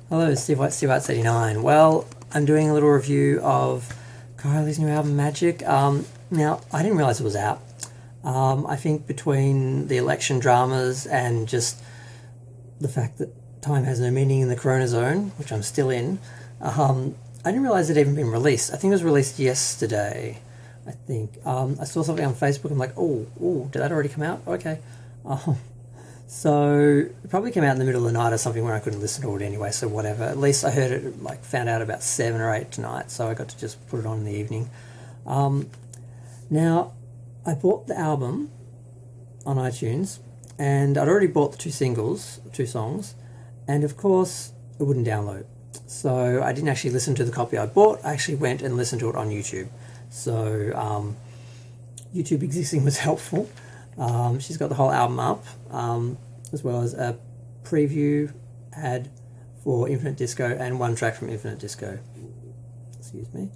Hello, Steve White 89. Well, I'm doing a little review of Kylie's new album, Magic. Now, I didn't realise it was out. I think between the election dramas and just the fact that time has no meaning in the Corona Zone, which I'm still in, I didn't realise it had even been released. I think it was released yesterday, I think. I saw something on Facebook, I'm like, oh, did that already come out? Okay. So it probably came out in the middle of the night or something when I couldn't listen to it anyway, so whatever. At least I heard it, found out about 7 or 8 tonight, so I got to just put it on in the evening. Now, I bought the album on iTunes, and I'd already bought the 2 songs, and of course it wouldn't download. So I didn't actually listen to the copy I bought, I actually went and listened to it on YouTube. So YouTube existing was helpful. She's got the whole album up, as well as a preview ad for Infinite Disco and 1 track from Infinite Disco. Excuse me.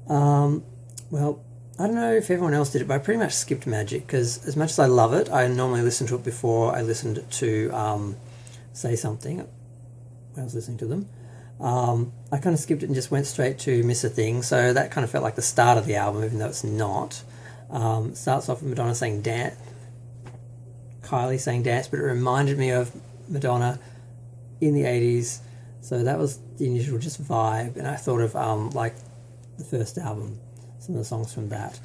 Well, I don't know if everyone else did it, but I pretty much skipped Magic because as much as I love it, I normally listen to it before I listened to Say Something when I was listening to them. I kind of skipped it and just went straight to Miss a Thing, so that kind of felt like the start of the album, even though it's not. It starts off with Madonna saying dance, Kylie saying dance, but it reminded me of Madonna in the 80s, so that was the initial just vibe, and I thought of the first album, some of the songs from that.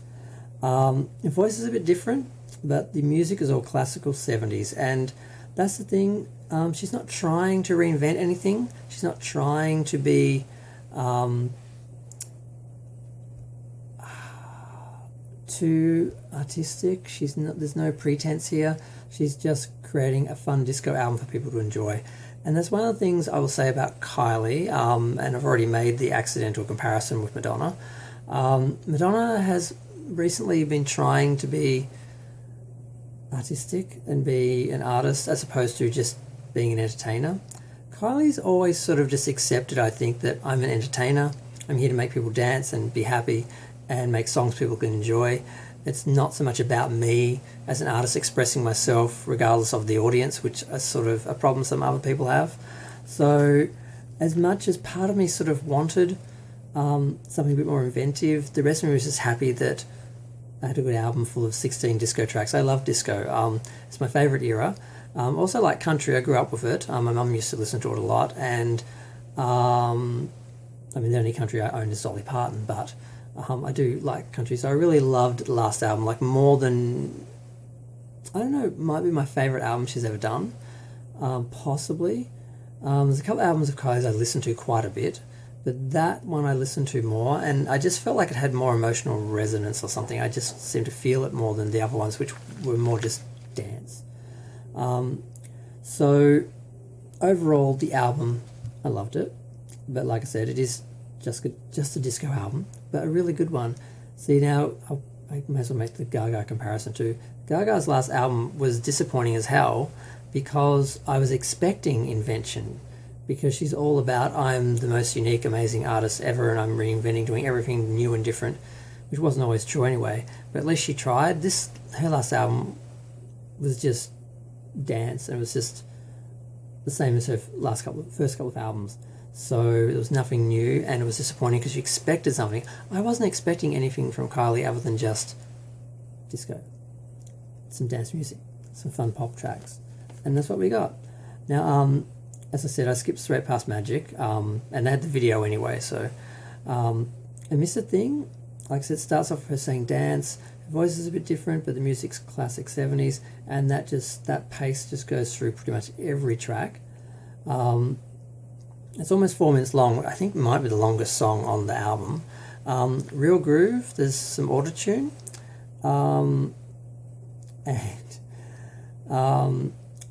The voice is a bit different, but the music is all classical 70s, and that's the thing. She's not trying to reinvent anything. She's not trying to be too artistic. There's no pretense here. She's just creating a fun disco album for people to enjoy. And that's one of the things I will say about Kylie, and I've already made the accidental comparison with Madonna. Madonna has recently been trying to be artistic and be an artist as opposed to just being an entertainer. Kylie's always sort of just accepted, I think, that I'm an entertainer. I'm here to make people dance and be happy and make songs people can enjoy. It's not so much about me as an artist expressing myself regardless of the audience, which is sort of a problem some other people have. So as much as part of me sort of wanted something a bit more inventive, the rest of me was just happy that I had a good album full of 16 disco tracks. I love disco. It's my favourite era. Also like country, I grew up with it. My mum used to listen to it a lot, and the only country I own is Dolly Parton, but I do like country, so I really loved the last album, more than, I don't know, it might be my favourite album she's ever done, possibly. There's a couple of albums of Kylie's I listened to quite a bit, but that one I listened to more, and I just felt like it had more emotional resonance or something. I just seemed to feel it more than the other ones, which were more just dance. So overall, the album, I loved it, but like I said, it is just a disco album, but a really good one. See, now I may as well make the Gaga comparison too. Gaga's last album was disappointing as hell because I was expecting invention, because she's all about I'm the most unique, amazing artist ever, and I'm reinventing, doing everything new and different, which wasn't always true anyway, but at least she tried. Her last album was just dance, and it was just the same as her first couple of albums. So it was nothing new, and it was disappointing because you expected something. I wasn't expecting anything from Kylie other than just disco, some dance music, some fun pop tracks, and that's what we got. Now, as I said, I skipped straight past Magic, and they had the video anyway, so I missed a thing. Like I said, it starts off with her saying dance. Her voice is a bit different, but the music's classic 70s, and that pace just goes through pretty much every track. It's almost 4 minutes long. I think it might be the longest song on the album. Real Groove, there's some auto-tune.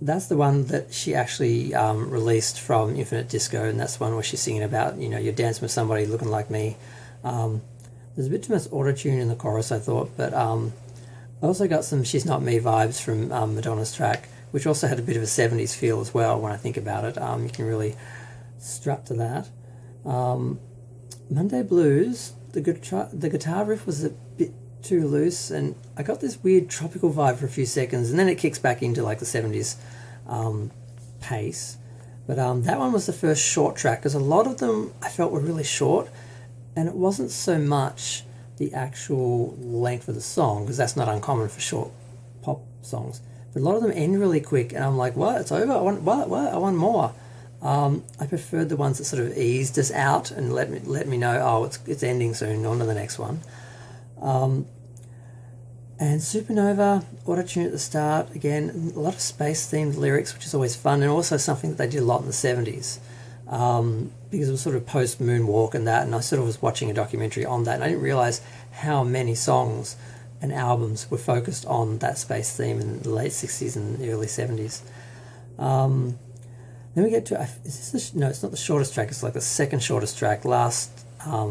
That's the one that she actually released from Infinite Disco, and that's the one where she's singing about, you're dancing with somebody looking like me. There's a bit too much auto-tune in the chorus, I thought, but I also got some She's Not Me vibes from Madonna's track, which also had a bit of a 70s feel as well when I think about it. You can really strut to that. Monday Blues, the guitar riff was a bit too loose, and I got this weird tropical vibe for a few seconds, and then it kicks back into the 70s pace. But that one was the first short track, because a lot of them I felt were really short, and it wasn't so much the actual length of the song, because that's not uncommon for short pop songs. But a lot of them end really quick, and I'm like, what? It's over? I want what? I want more. I preferred the ones that sort of eased us out and let me know, oh, it's ending soon, on to the next one. And Supernova, auto-tune at the start, again, a lot of space-themed lyrics, which is always fun, and also something that they did a lot in the 70's, because it was sort of post-Moonwalk and that, and I sort of was watching a documentary on that, and I didn't realise how many songs and albums were focused on that space theme in the late 60s and the early 70's. Then we get to, is this no, it's not the shortest track, it's like the second shortest track, last, I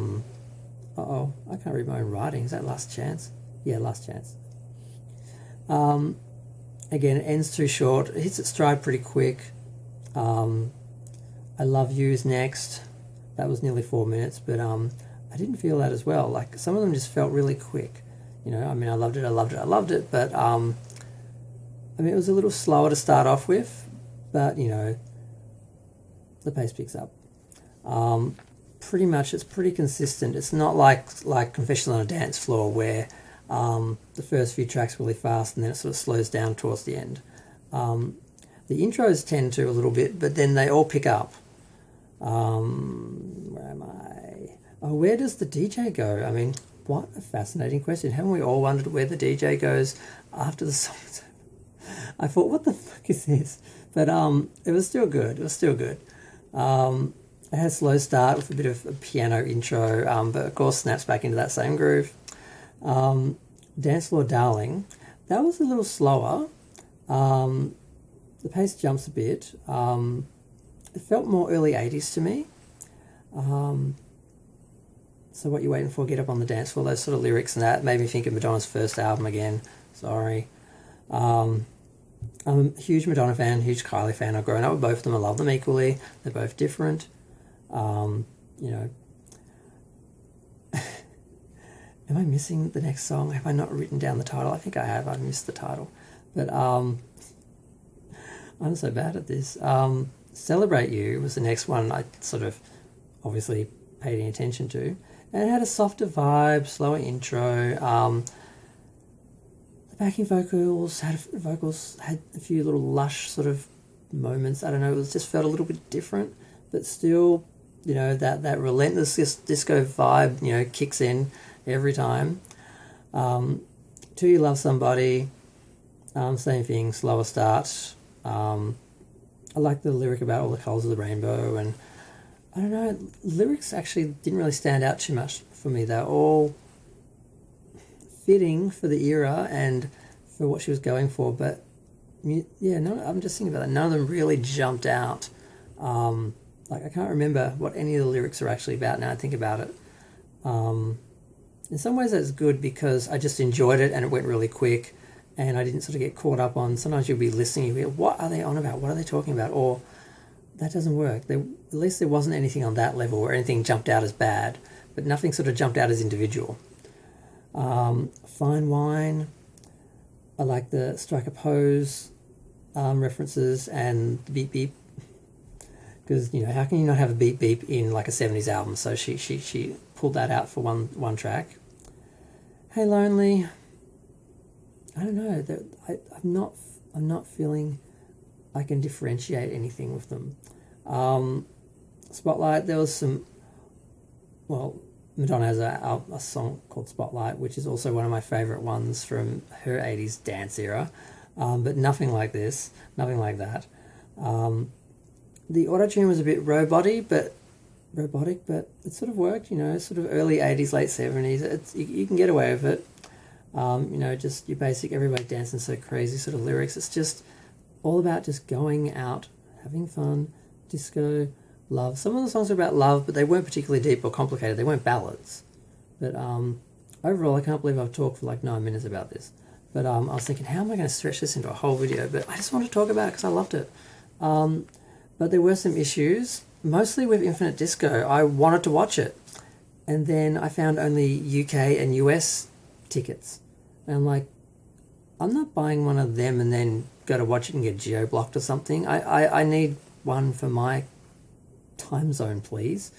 can't read my own writing, is that Last Chance? Yeah, Last Chance. Again, it ends too short, it hits its stride pretty quick. I Love You's next, that was nearly 4 minutes, but I didn't feel that as well, like some of them just felt really quick. You know, I mean, I loved it, but I mean, it was a little slower to start off with, but, you know, the pace picks up. Pretty much, it's pretty consistent. It's not like Confessions on a Dance Floor, where the first few tracks really fast and then it sort of slows down towards the end. The intros tend to a little bit, but then they all pick up. Where am I? Oh, where does the DJ go? I mean, what a fascinating question. Haven't we all wondered where the DJ goes after the song's over? I thought, what the fuck is this? But it was still good. It had a slow start with a bit of a piano intro, but of course snaps back into that same groove. Dance Floor Darling, that was a little slower. The pace jumps a bit. It felt more early 80s to me. So What You Waiting For, Get Up on the Dance Floor, those sort of lyrics and that made me think of Madonna's first album again. Sorry. I'm a huge Madonna fan, huge Kylie fan. I've grown up with both of them. I love them equally. They're both different. You know. Am I missing the next song? Have I not written down the title? I think I have. I've missed the title. But I'm so bad at this. Celebrate You was the next one I sort of obviously paid any attention to. And it had a softer vibe, slower intro. The backing vocals had a few little lush sort of moments. I don't know, it just felt a little bit different, but still, you know, that relentless disco vibe, you know, kicks in every time. Till You Love Somebody, same thing, slower start. I like the lyric about all the colours of the rainbow, and I don't know, lyrics actually didn't really stand out too much for me. They're all fitting for the era and for what she was going for, but yeah, no, I'm just thinking about that. None of them really jumped out. Like, I can't remember what any of the lyrics are actually about now I think about it. In some ways that's good, because I just enjoyed it and it went really quick and I didn't sort of get caught up on, sometimes you'll be listening, you'll be, what are they on about? What are they talking about? Or that doesn't work. At least there wasn't anything on that level where anything jumped out as bad, but nothing sort of jumped out as individual. Fine Wine, I like the Strike a Pose references and the beep beep, because, you know, how can you not have a beep beep in like a 70's album? So she pulled that out for one track. Hey Lonely, I don't know, I'm not feeling I can differentiate anything with them. Spotlight, there was some, well, Madonna has a song called Spotlight, which is also one of my favourite ones from her 80s dance era, but nothing like this, nothing like that. The auto-tune was a bit robotic, but it sort of worked, you know, sort of early 80s, late 70s. You can get away with it. You know, just your basic everybody dancing so crazy sort of lyrics. It's just all about just going out, having fun, disco, love. Some of the songs are about love, but they weren't particularly deep or complicated. They weren't ballads. But overall, I can't believe I've talked for like 9 minutes about this. But I was thinking, how am I going to stretch this into a whole video? But I just want to talk about it because I loved it. But there were some issues, mostly with Infinite Disco. I wanted to watch it, and then I found only UK and US tickets. And I'm like, I'm not buying one of them and then go to watch it and get geo-blocked or something. I need one for my time zone, please.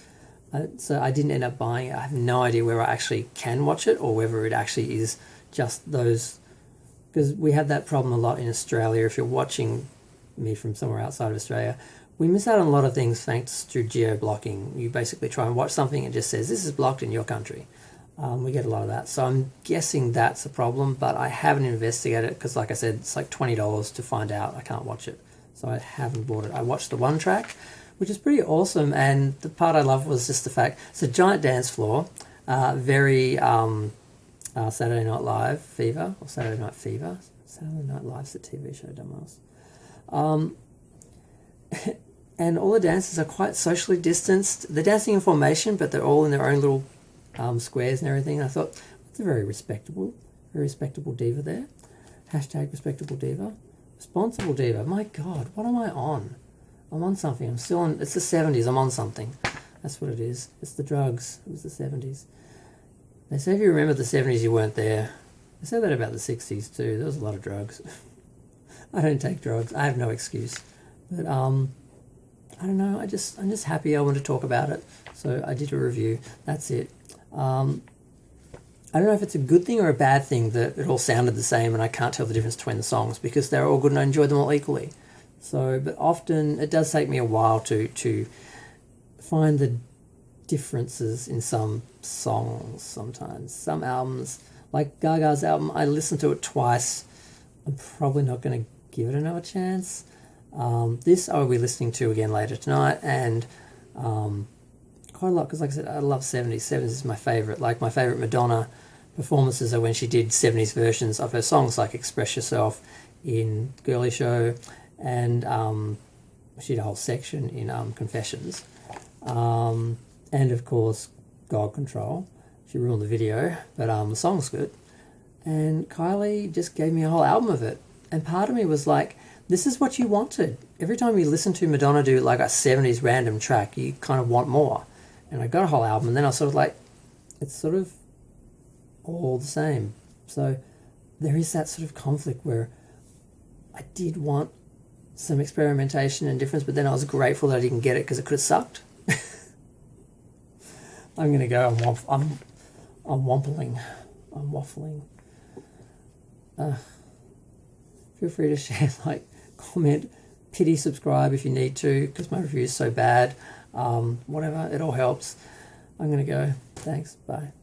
So I didn't end up buying it. I have no idea where I actually can watch it or whether it actually is just those, because we have that problem a lot in Australia. If you're watching me from somewhere outside of Australia, we miss out on a lot of things thanks to geo-blocking. You basically try and watch something and it just says this is blocked in your country. We get a lot of that. So I'm guessing that's a problem, but I haven't investigated it because, like I said, it's like $20 to find out I can't watch it. So I haven't bought it. I watched the one track, which is pretty awesome. And the part I love was just the fact, it's a giant dance floor, very Saturday Night Live fever, or Saturday Night Fever. Saturday Night Live's the TV show, dumbass. And all the dances are quite socially distanced. They're dancing in formation, but they're all in their own little squares and everything. And I thought, that's a very respectable diva there. Hashtag respectable diva. Responsible diva. My God, what am I on? I'm on something. I'm still on. It's the 70's. I'm on something. That's what it is. It's the drugs. It was the 70's. They say if you remember the 70's, you weren't there. They say that about the 60's too. There was a lot of drugs. I don't take drugs. I have no excuse. But I don't know. I'm just happy I want to talk about it. So I did a review. That's it. I don't know if it's a good thing or a bad thing that it all sounded the same and I can't tell the difference between the songs because they're all good and I enjoyed them all equally. So, but often it does take me a while to find the differences in some songs sometimes. Some albums, like Gaga's album, I listened to it twice. I'm probably not going to give it another chance. This I will be listening to again later tonight, and quite a lot because, like I said, I love 70's. 70's is my favourite. Like, my favourite Madonna performances are when she did 70's versions of her songs, like Express Yourself in Girly Show, and she did a whole section in Confessions. And, of course, God Control. She ruined the video, but the song's good. And Kylie just gave me a whole album of it. And part of me was like, this is what you wanted. Every time you listen to Madonna do like a 70's random track, you kind of want more. And I got a whole album, and then I was sort of like, it's sort of all the same. So there is that sort of conflict where I did want some experimentation and difference, but then I was grateful that I didn't get it because it could have sucked. I'm going to go, I'm waffling. I'm waffling. Feel free to share, like, comment, pity, subscribe if you need to, because my review is so bad. Whatever, it all helps. I'm going to go. Thanks. Bye.